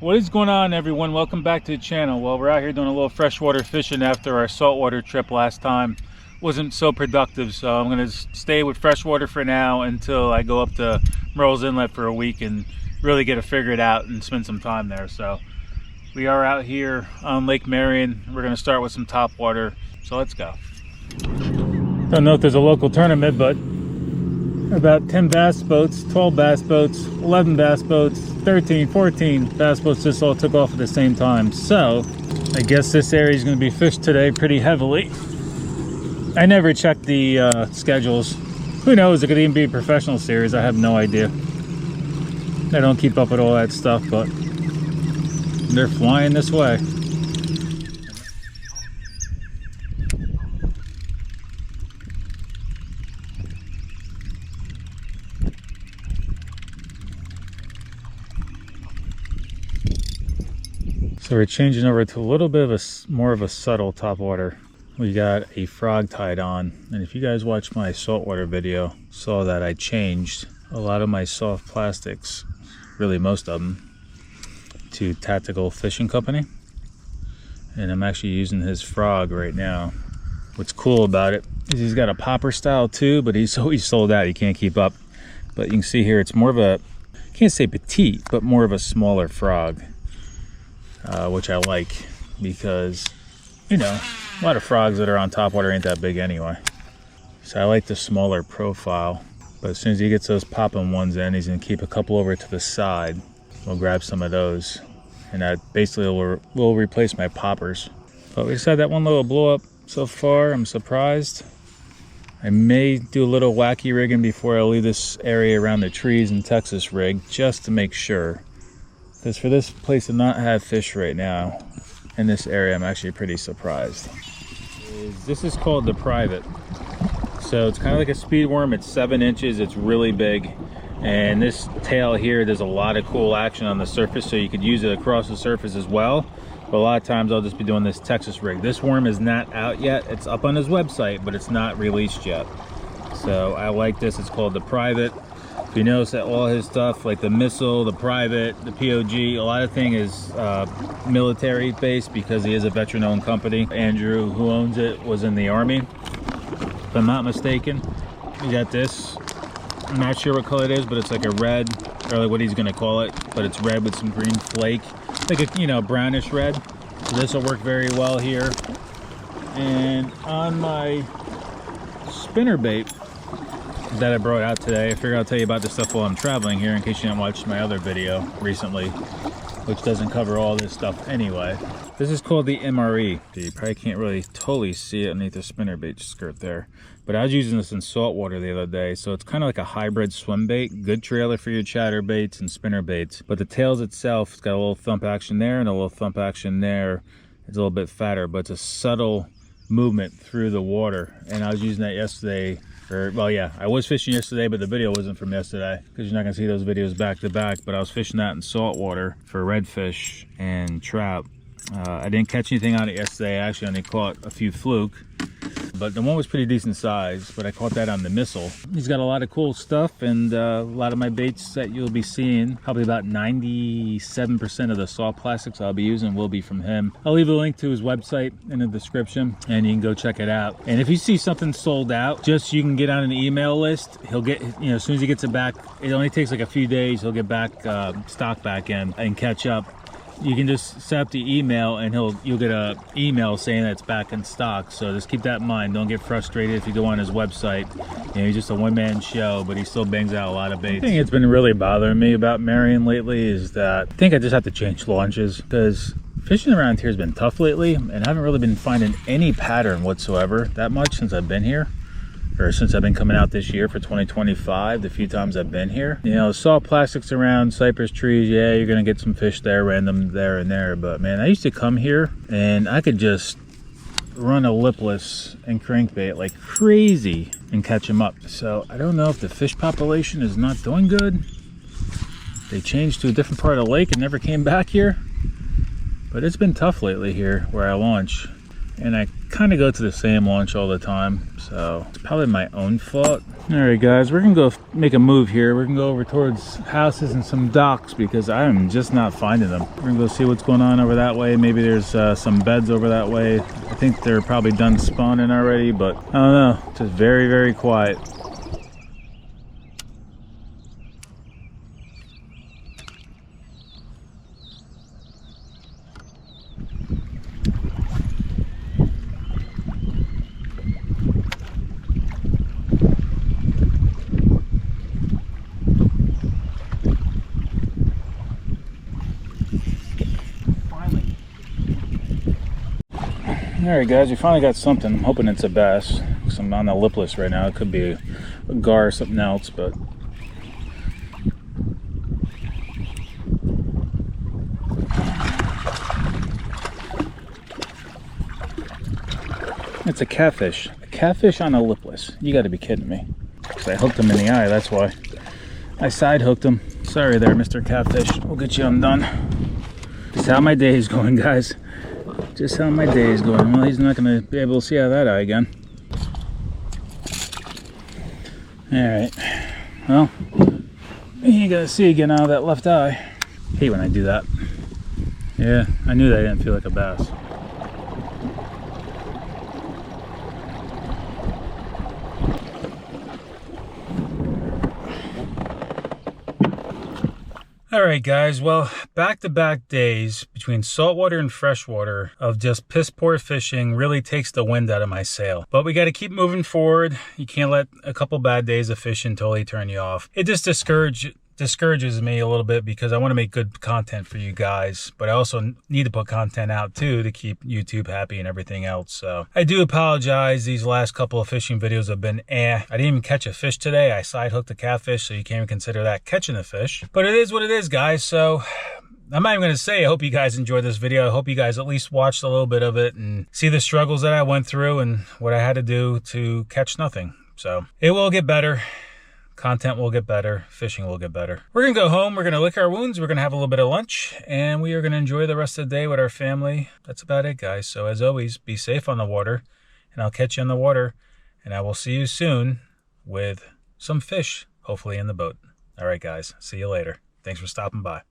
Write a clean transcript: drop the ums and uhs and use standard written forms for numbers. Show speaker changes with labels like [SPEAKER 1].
[SPEAKER 1] What is going on, everyone? Welcome back to the channel. Well, we're out here doing a little freshwater fishing after our saltwater trip last time wasn't so productive, so I'm going to stay with freshwater for now until I go up to Merle's Inlet for a week and really get it figured out and spend some time there. So we are out here on Lake Marion. We're going to start with some top water, so let's go. Don't know if there's a local tournament, but about 10 bass boats, 12 bass boats, 11 bass boats, 13, 14 bass boats just all took off at the same time. So I guess this area is going to be fished today pretty heavily. I never checked the schedules. Who knows, it could even be a professional series. I have no idea. I don't keep up with all that stuff, but they're flying this way. So we're changing over to a little bit of more of a subtle top water. We got a frog tied on, and if you guys watched my saltwater video, saw that I changed a lot of my soft plastics, really most of them, to Tactical Fishing Company, and I'm actually using his frog right now. What's cool about it is he's got a popper style too, but he's sold out. He can't keep up. But you can see here it's more of a, I can't say petite, but more of a smaller frog. Which I like, because you know, a lot of frogs that are on top water ain't that big anyway. So I like the smaller profile, but as soon as he gets those popping ones in, he's gonna keep a couple over to the side. We'll grab some of those, and that basically will replace my poppers. But we just had that one little blow up so far. I'm surprised. I may do a little wacky rigging before I leave this area around the trees in Texas rig, just to make sure. Because for this place to not have fish right now in this area, I'm actually pretty surprised. This is called the Private. So it's kind of like a speed worm. It's 7 inches. It's really big. And this tail here, there's a lot of cool action on the surface, so you could use it across the surface as well. But a lot of times I'll just be doing this Texas rig. This worm is not out yet. It's up on his website, but it's not released yet. So I like this. It's called the Private. If you notice that all his stuff, like the missile, the Private, the POG, a lot of thing is military based, because he is a veteran-owned company. Andrew, who owns it, was in the Army, if I'm not mistaken. You got this. I'm not sure what color it is, but it's like a red, or like what he's gonna call it, but it's red with some green flake, like a, you know, brownish red. So this will work very well here. And on my spinnerbait that I brought out today, I figured I'll tell you about this stuff while I'm traveling here, in case you didn't watch my other video recently, which doesn't cover all this stuff anyway. This is called the MRE. You probably can't really totally see it underneath the spinnerbait skirt there, but I was using this in saltwater the other day. So it's kind of like a hybrid swim bait, good trailer for your chatterbaits and spinnerbaits. But the tails itself, it's got a little thump action there and a little thump action there. It's a little bit fatter, but it's a subtle movement through the water. And I was using that yesterday. Well, yeah, I was fishing yesterday, but the video wasn't from yesterday, because you're not gonna see those videos back to back. But I was fishing that in saltwater for redfish and trout. I didn't catch anything on it yesterday. I actually only caught a few fluke, but the one was pretty decent size. But I caught that on the missile. He's got a lot of cool stuff, and a lot of my baits that you'll be seeing, probably about 97% of the soft plastics I'll be using will be from him. I'll leave a link to his website in the description, and you can go check it out. And if you see something sold out, just you can get on an email list. He'll get, you know, as soon as he gets it back, it only takes like a few days. He'll get back stock back in and catch up. You can just set up the email, and you'll get a email saying that it's back in stock. So just keep that in mind. Don't get frustrated if you go on his website. You know, he's just a one-man show, but he still bangs out a lot of baits. The thing that's been really bothering me about Marion lately is that I think I just have to change launches, because fishing around here has been tough lately, and I haven't really been finding any pattern whatsoever that much since I've been here. Or since I've been coming out this year for 2025, the few times I've been here. You know, soft plastics around, cypress trees, yeah, you're gonna get some fish there, random there and there. But man, I used to come here and I could just run a lipless and crankbait like crazy and catch them up. So I don't know if the fish population is not doing good. They changed to a different part of the lake and never came back here. But it's been tough lately here where I launch. And I kind of go to the same launch all the time, so it's probably my own fault. All right, guys, we're gonna go make a move here. We're gonna go over towards houses and some docks because I am just not finding them. We're gonna go see what's going on over that way. Maybe there's some beds over that way. I think they're probably done spawning already, but I don't know. Just very, very quiet. All right, guys, we finally got something. I'm hoping it's a bass, because I'm on the lipless right now. It could be a gar or something else, but it's a catfish. A catfish on a lipless. You got to be kidding me. Because I hooked him in the eye, that's why. I side hooked him. Sorry there, Mr. Catfish. We'll get you undone. Just how my day is going, guys. Just how my day is going. Well, he's not going to be able to see out of that eye again. Alright. Well, he ain't going to see again out of that left eye. Hate when I do that. Yeah, I knew that I didn't feel like a bass. Alright guys, well, back-to-back days between saltwater and freshwater of just piss poor fishing really takes the wind out of my sail. But we got to keep moving forward. You can't let a couple bad days of fishing totally turn you off. It just discourages me a little bit because I want to make good content for you guys, but I also need to put content out too to keep YouTube happy and everything else. So I do apologize. These last couple of fishing videos have been I didn't even catch a fish today. I side hooked a catfish, so you can't even consider that catching a fish. But it is what it is, guys. So I'm not even going to say I hope you guys enjoyed this video. I hope you guys at least watched a little bit of it and see the struggles that I went through and what I had to do to catch nothing. So it will get better. Content will get better. Fishing will get better. We're going to go home. We're going to lick our wounds. We're going to have a little bit of lunch. And we are going to enjoy the rest of the day with our family. That's about it, guys. So as always, be safe on the water. And I'll catch you on the water. And I will see you soon with some fish, hopefully in the boat. All right, guys. See you later. Thanks for stopping by.